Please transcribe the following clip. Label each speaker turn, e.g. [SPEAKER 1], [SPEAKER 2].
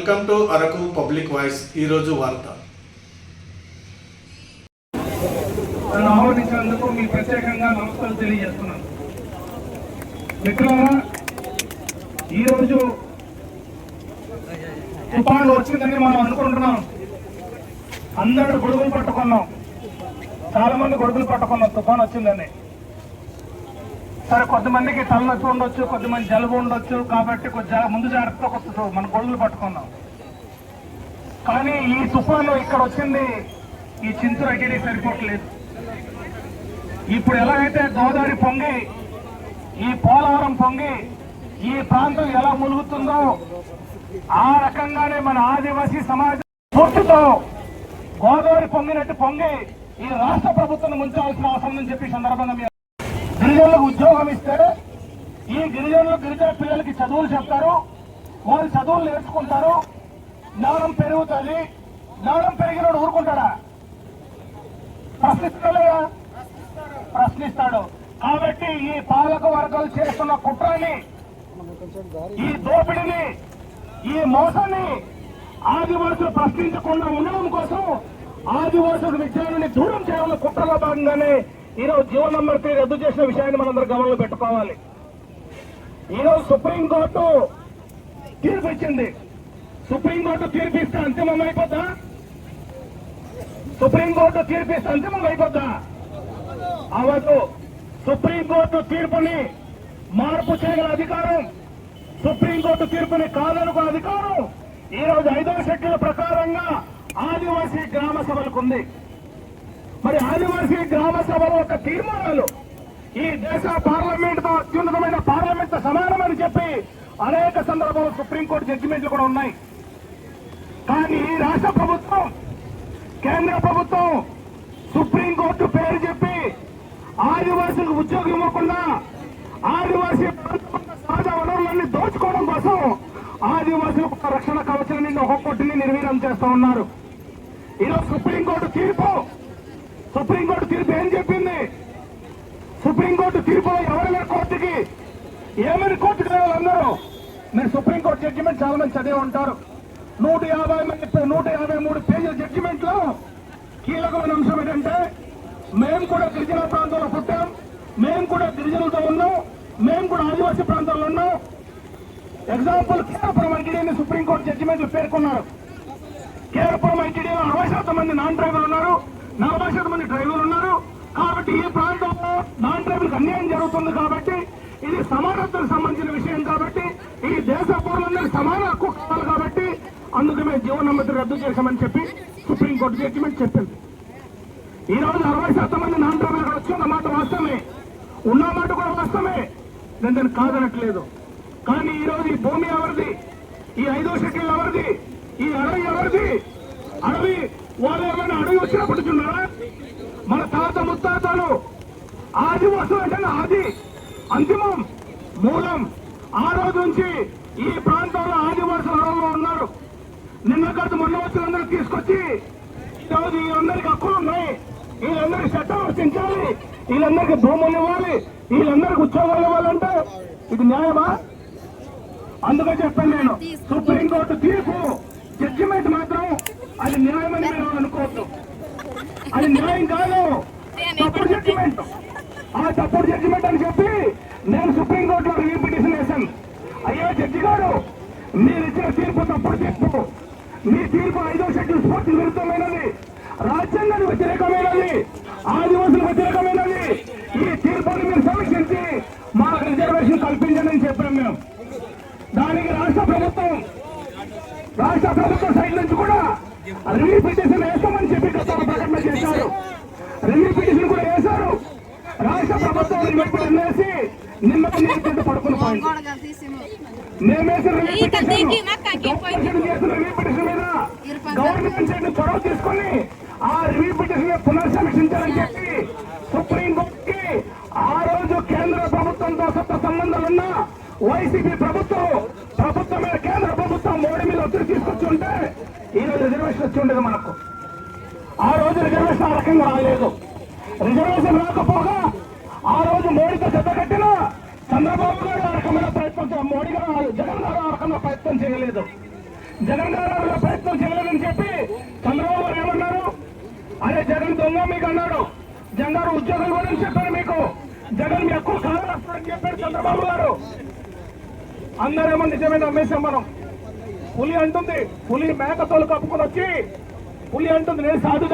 [SPEAKER 1] Welcome to Araku public voice. ఈరోజు వార్త.
[SPEAKER 2] నన్ను ఆహ్వానించినందుకు మీ ప్రత్యేకంగా నమస్కారం తెలియజేస్తున్నాను. మిత్రులారా, ఈరోజు తుఫాను వచ్చిందని మనం అనుకుంటున్నాం. అందరూ గొడుగులు పట్టుకున్నాం, చాలా మంది గొడుగులు పట్టుకున్నాం తుఫాను వచ్చిందని. సరే, కొంతమందికి తలనొప్పి ఉండొచ్చు, కొంతమంది జలుబు ఉండొచ్చు, కాబట్టి కొంచెం ముందు జాగ్రత్తతో మనం గొడుగులు పట్టుకున్నాం. కానీ ఈ తుఫాను ఇక్కడ వచ్చింది ఈ చింతూరు అగిడి సరిపోవట్లేదు. ఇప్పుడు ఎలా అయితే గోదావరి పొంగి, ఈ పోలవరం పొంగి ఈ ప్రాంతం ఎలా ములుగుతుందో ఆ రకంగానే మన ఆదివాసీ సమాజం పూర్తితో గోదావరి పొంగినట్టు పొంగి ఈ రాష్ట్ర ప్రభుత్వాన్ని ముంచాల్సిన అవసరం అని చెప్పి సందర్భంగా గిరిజనులకు ఉద్యోగం ఇస్తే ఈ గిరిజన పిల్లలకి చదువులు చెప్తారు, వాళ్ళు చదువులు నేర్చుకుంటారు, జ్ఞానం పెరుగుతుంది. జ్ఞానం పెరిగినోడు ఊరుకుంటాడా? ప్రశ్నిస్తాడు. కాబట్టి ఈ పాలక వర్గాలు చేస్తున్న కుట్రని, ఈ దోపిడిని, ఈ మోసాన్ని ఆదివాసులు ప్రశ్నించకుండా ఉండడం కోసం ఆదివాసుల విద్యాన్ని దూరం చేయాలన్న కుట్రలో భాగంగానే ఈరోజు జీవో నంబర్ 3 రద్దు చేసిన విషయాన్ని మనందరూ గమనంలో పెట్టుకోవాలి. ఈరోజు సుప్రీంకోర్టు తీర్పు ఇచ్చింది. సుప్రీంకోర్టు తీర్పు ఇస్తే అంతిమం అయిపోద్దా? సుప్రీంకోర్టు తీర్పు ఇస్తే అంతిమం అయిపోద్దా? అవద్దు. సుప్రీంకోర్టు తీర్పుని మార్పు చేయగల అధికారం, సుప్రీంకోర్టు తీర్పుని కాదనుకున్న అధికారం ఈరోజు 5వ షెడ్యూల్ ప్రకారంగా ఆదివాసీ గ్రామ సభలకు ఉంది. మరి ఆదివాసీ గ్రామ సభలో ఒక తీర్మానాలు ఈ దేశ పార్లమెంట్ తో అత్యున్నతమైన పార్లమెంట్ తో సమానమని చెప్పి అనేక సందర్భాల్లో సుప్రీంకోర్టు జడ్జిమెంట్లు కూడా ఉన్నాయి. కానీ రాష్ట్ర ప్రభుత్వం, కేంద్ర ప్రభుత్వం సుప్రీంకోర్టు పేరు చెప్పి ఆదివాసులకు ఉద్యోగం ఇవ్వకుండా ఆదివాసీ సహజ వనరులన్నీ దోచుకోవడం కోసం ఆదివాసులకు రక్షణ కవచాన్ని ఒక్కొక్కటిని నిర్వీర్యం చేస్తూ ఉన్నారు. ఈరోజు సుప్రీంకోర్టు తీర్పు ఏం చెప్పింది? సుప్రీంకోర్టు తీర్పులో ఎవరైనా కోర్టుకి ఏమైనా కోర్టుకు అందరూ మీరు సుప్రీంకోర్టు జడ్జిమెంట్ చాలా మంది చదివి ఉంటారు. 153 పేజీల జడ్జిమెంట్ లో కీలకమైన అంశం ఏంటంటే, మేము కూడా గిరిజన ప్రాంతంలో పుట్టాం, మేము కూడా గిరిజనులతో ఉన్నాం, మేము కూడా ఆదివాసీ ప్రాంతాల్లో ఉన్నాం. ఎగ్జాంపుల్ కేరపురం ఐటీడీని సుప్రీంకోర్టు జడ్జిమెంట్లు పేర్కొన్నారు. కేరపురం ఐటీడీలో 60% మంది నాన్ ట్రైబల్ ఉన్నారు, 40% మంది ట్రైబల్ ఉన్నారు. కాబట్టి ఈ ప్రాంతంలో నాన్ ట్రైబల్కి అన్యాయం జరుగుతుంది. కాబట్టి ఇది సమానత్వానికి సంబంధించిన విషయం. కాబట్టి ఈ దేశ పౌరులందరికీ సమాన హక్కు కావాలి. కాబట్టి అందుకే మేము జీవో నంబర్ 3 రద్దు చేశామని చెప్పి సుప్రీంకోర్టు జడ్జిమెంట్ చెప్పింది. ఈ రోజు 60% మంది నాన్ ట్రైబల్ అక్కడ వచ్చిన మాట వాస్తవమే, ఉన్నమాట కూడా వాస్తవమే, నేను దాన్ని కాదనట్లేదు. కానీ ఈ రోజు ఈ భూమి ఎవరిది? ఈ 5వ షెడ్యూల్ ఎవరిది? ఈ అడవి ఎవరిది? అడవి వాళ్ళు ఏమైనా అడవి వచ్చినప్పుడు చూన్నారా? మన తాత ముత్తాతలు ఆదివాసులు అంటే ఆది, అంతిమం, మూలం. ఆ రోజు నుంచి ఈ ప్రాంతంలో ఆదివాసులు అడవుల్లో ఉన్నారు. నిన్న గత మొన్న వచ్చినందరూ తీసుకొచ్చి ఈరోజు వీళ్ళందరికీ హక్కులు ఉన్నాయి, వీళ్ళందరికీ చట్టం రచించాలి, వీళ్ళందరికీ భూములు ఇవ్వాలి, వీళ్ళందరికీ ఉద్యోగాలు ఇవ్వాలంటే ఇది న్యాయమా? అందుకని చెప్పాను నేను, సుప్రీంకోర్టు తీర్పు జడ్జిమెంట్ మాత్రం అది న్యాయమని మీరు అనుకోవద్దు. అది న్యాయం కాదు, తప్పుడు జడ్జిమెంట్. ఆ తప్పుడు జడ్జిమెంట్ అని చెప్పి నేను సుప్రీంకోర్టులో రివ్యూ పిటిషన్ వేశాను. అయ్యా జడ్జి గారు, మీరు ఇచ్చిన తీర్పు తప్పుడు తీర్పు. మీ తీర్పు 5వ షెడ్యూల్ స్ఫూర్తి విరుద్ధమైనది, రాజ్యాంగానికి వ్యతిరేకమైనది, ఆదివాసులకు వ్యతిరేకమైనది. ఈ తీర్పుని మీరు సమీక్షించి మాకు రిజర్వేషన్ కల్పించండి అని చెప్పాం మేము. దానికి రాష్ట్ర ప్రభుత్వం సైడ్ నుంచి కూడా రివ్యూ పిటిషన్ వేస్తామని చెప్పి గతంలో ప్రకటన చేశారు. రివ్యూ పిటిషన్ కూడా వేశారు. రాష్ట్ర ప్రభుత్వం రివ్యూ పిటిషన్ వేసి నిన్న కింద పడుకుని పోయింది. మేమేసిన రివ్యూ పిటిషన్ మీద గవర్నమెంట్ సైడ్ చొరవ తీసుకుని ఆ రివ్యూ పిటిషన్ పునఃసమీక్షించాలని చెప్పి సుప్రీంకోర్టుకి ఆ రోజు కేంద్ర ప్రభుత్వంతో సొంత సంబంధాలున్న వైసీపీ ప్రభుత్వమే కేంద్ర ప్రభుత్వం మోడీ మీద ఒత్తిడి తీసుకొచ్చి ఉంటే ఈరోజు రిజర్వేషన్ వచ్చి ఉండేది మనకు. ఆ రోజు రిజర్వేషన్ ఆ రకంగా రాలేదు. రిజర్వేషన్ రాకపోగా ఆ రోజు మోడీతో జతకట్టిన చంద్రబాబు గారు ఆ రకమైన ప్రయత్నం, మోడీ గారు జగన్ గారు ఆ రకమైన ప్రయత్నం చేయలేదు. జగన్ గారు అలా ప్రయత్నం చేయలేదని చెప్పి చంద్రబాబు గారు ఏమన్నారు? అదే జగన్ దొంగ మీకు అన్నాడు. జగన్ గారు ఉద్యోగం కూడా చెప్పారు మీకు. జగన్ మీ ఎక్కువ కాలం వస్తారని చెప్పారు చంద్రబాబు గారు. అందరేమో నిజమే నమ్మేశాం మనం. పులి అంటుంది, పులి మేక తోలు కప్పుకొని వచ్చి పులి అంటుంది నేను సాధు